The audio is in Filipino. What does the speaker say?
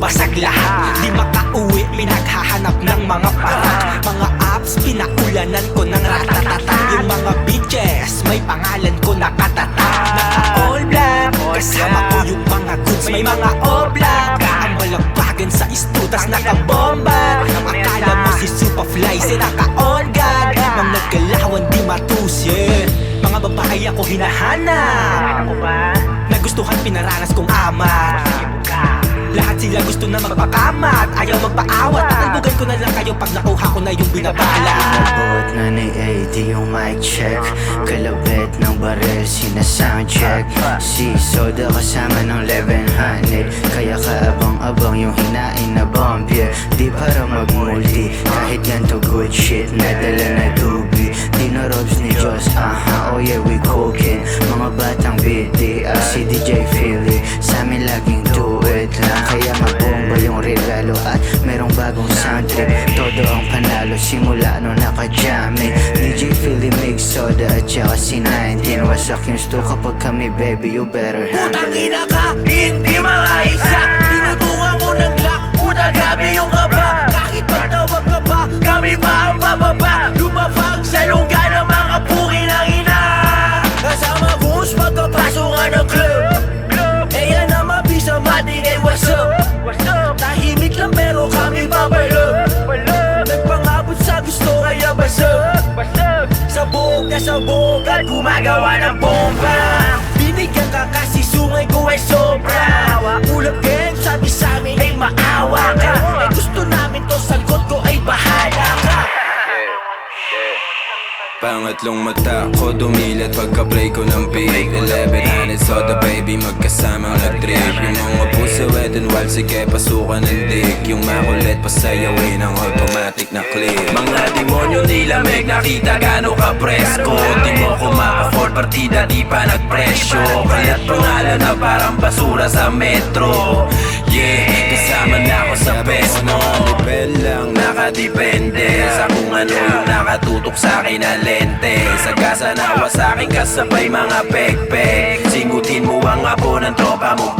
basag lahat. Di makauwi, pinaghahanap ng mga parak. Mga apps, pinaulanan ko ng ratatata. Yung mga bitches, may pangalan ko nakatata. Naka all black, kasama ko yung mga goods. May mga all black, ang malagbagan sa istutas nakabomba. Akala mo si Superfly, si naka on guard. Mga galawan di matusye. Mga babae ako hinahanap, nagustuhan pinaranas kong ama. Lahat sila gusto na magpakamat, ayaw magpaawat. Tatalbugan ko na lang kayo pag nakuha ko na yung binabala. Bawat na ni AD yung mic check, kalabit ng baril, sinasound check. Si Soda kasama ng 1100, kaya kaabang-abang yung hinain na bomb, yeah. Di para magmulti, kahit ganto good shit, nadala na dubi. Di na robs ni Diyos, oh yeah we cooking. Mga batang BDA, si DJ Philly, sa amin laging do it lang. Kaya mabomba yung regalo at merong bagong sound trip. Todo ang panalo simula nung naka-jamming. DJ Philly, Mig Soda at saka si 19. Wasak yung sto kapag kami baby, you better handle Putang it. ina ka, hindi makaisa. Tinutungan ko ng lock, puta grabe yung kaba. Kahit magtawag ka pa, kami pa ang bababa. Lumapag sa lungga ng mga puki ng ina. Kasama goons pagkapasok nga ng club. Eh yan ang mabisa matingay, what's up? Tahimik lang pero kami babalog. Nagpangabot sa gusto kaya basag. Sabog na sabog at gumagawa ng bomba. Binigyan ka kasi sungay ko ay sobra. Ulap gang sabi sa amin ay maawa ka. Eh gusto namin to, sagot ko ay bahala ka. Pangatlong mata ko dumilat pagka-play ko ng beat 1100 Soda baby magkasamang nag-trip. Yung mga puso wet and wild, sige pasukan ng dick. Yung makulit pasayawin ang automatic na clip. Mga demonyo nilamig, nakita gano ka presko. Di mo ko ma-afford partida, di pa nagpresyo. Kaya't pangalan na parang basura sa metro. Yeah, kasama na ako sa best no. Depend lang, nakadepende sa kung ano yung nakatutok sa akin na lente. Sagasa nawa sa akin kasabay mga pekpek. Singutin mo ang apo ng tropa mo